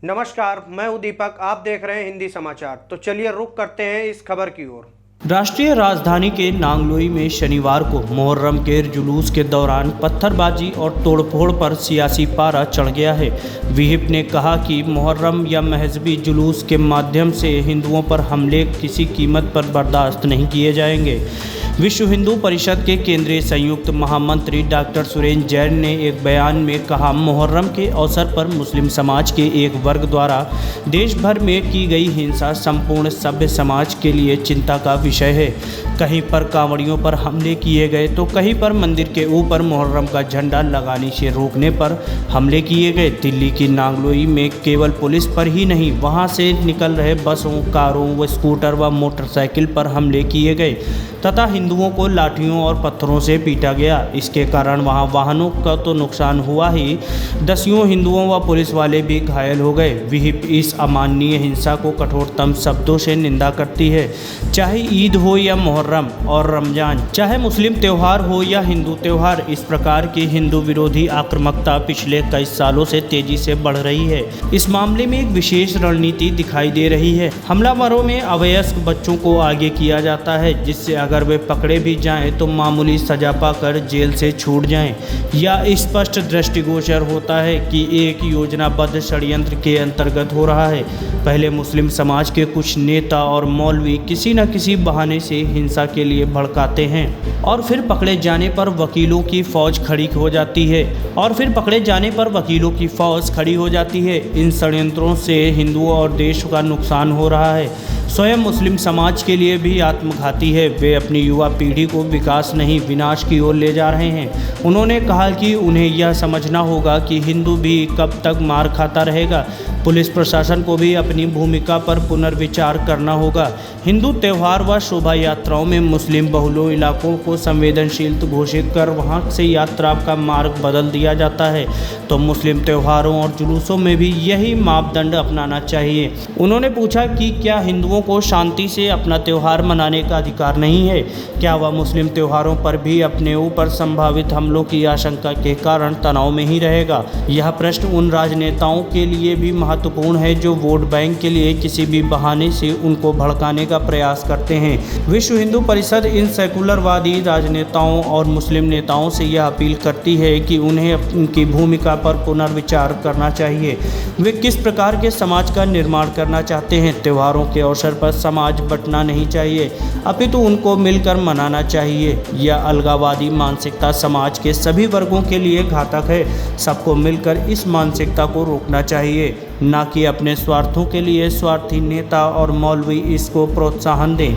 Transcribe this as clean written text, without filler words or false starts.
नमस्कार, मैं हूं दीपक। आप देख रहे हैं हिंदी समाचार। तो चलिए रुक करते हैं इस खबर की ओर। राष्ट्रीय राजधानी के नांगलोई में शनिवार को मुहर्रम के जुलूस के दौरान पत्थरबाजी और तोड़फोड़ पर सियासी पारा चढ़ गया है। विहिप ने कहा कि मुहर्रम या मजहबी जुलूस के माध्यम से हिंदुओं पर हमले किसी कीमत पर बर्दाश्त नहीं किए जाएंगे। विश्व हिंदू परिषद के केंद्रीय संयुक्त महामंत्री डॉक्टर सुरेंद्र जैन ने एक बयान में कहा, मुहर्रम के अवसर पर मुस्लिम समाज के एक वर्ग द्वारा देश भर में की गई हिंसा संपूर्ण सभ्य समाज के लिए चिंता का विषय है। कहीं पर कांवड़ियों पर हमले किए गए तो कहीं पर मंदिर के ऊपर मुहर्रम का झंडा लगाने से रोकने पर हमले किए गए। दिल्ली की नांगलोई में केवल पुलिस पर ही नहीं, वहां से निकल रहे बसों, कारों व स्कूटर व मोटरसाइकिल पर हमले किए गए तथा हिंदुओं को लाठियों और पत्थरों से पीटा गया। इसके कारण वहां वाहनों का तो नुकसान हुआ ही, दसियों हिंदुओं व पुलिस वाले भी घायल हो गए। विहिप इस अमानवीय हिंसा को कठोरतम शब्दों से निंदा करती है। चाहे ईद हो या मुहर्रम और रमजान, चाहे मुस्लिम त्यौहार हो या हिंदू त्यौहार, इस प्रकार की हिंदू विरोधी आक्रामकता पिछले कई सालों से तेजी से बढ़ रही है। इस मामले में एक विशेष रणनीति दिखाई दे रही है। हमलावरों में अवयस्क बच्चों को आगे किया जाता है, जिससे अगर वे पकड़े भी जाएं तो मामूली सजा पाकर जेल से छूट जाएं। या स्पष्ट दृष्टिगोचर होता है कि एक योजनाबद्ध षड्यंत्र के अंतर्गत हो रहा है। पहले मुस्लिम समाज के कुछ नेता और मौलवी किसी न किसी बहाने से हिंसा के लिए भड़काते हैं और फिर पकड़े जाने पर वकीलों की फौज खड़ी हो जाती है इन षड्यंत्रों से हिंदुओं और देश का नुकसान हो रहा है। स्वयं मुस्लिम समाज के लिए भी आत्मघाती है। वे अपनी युवा पीढ़ी को विकास नहीं, विनाश की ओर ले जा रहे हैं। उन्होंने कहा कि उन्हें यह समझना होगा कि हिंदू भी कब तक मार खाता रहेगा। पुलिस प्रशासन को भी अपनी भूमिका पर पुनर्विचार करना होगा। हिंदू त्यौहार व शोभा यात्राओं में मुस्लिम बहुल इलाकों को संवेदनशील घोषित कर वहां से यात्रा का मार्ग बदल दिया जाता है, तो मुस्लिम त्योहारों और जुलूसों में भी यही मापदंड अपनाना चाहिए। उन्होंने पूछा कि क्या हिंदुओं को शांति से अपना त्यौहार मनाने का अधिकार नहीं है? क्या वह मुस्लिम त्योहारों पर भी अपने ऊपर संभावित हमलों की आशंका के कारण तनाव में ही रहेगा? यह प्रश्न उन राजनेताओं के लिए भी महत्वपूर्ण है जो वोट बैंक के लिए किसी भी बहाने से उनको भड़काने का प्रयास करते हैं। विश्व हिंदू परिषद इन सेकुलरवादी राजनेताओं और मुस्लिम नेताओं से यह अपील करती है कि उन्हें उनकी भूमिका पर पुनर्विचार करना चाहिए। वे किस प्रकार के समाज का निर्माण करना चाहते हैं? त्योहारों के अवसर पर समाज बंटना नहीं चाहिए, अपितु उनको मिलकर मनाना चाहिए। यह अलगाववादी मानसिकता समाज के सभी वर्गों के लिए घातक है। सबको मिलकर इस मानसिकता को रोकना चाहिए, न कि अपने स्वार्थों के लिए स्वार्थी नेता और मौलवी इसको प्रोत्साहन दें।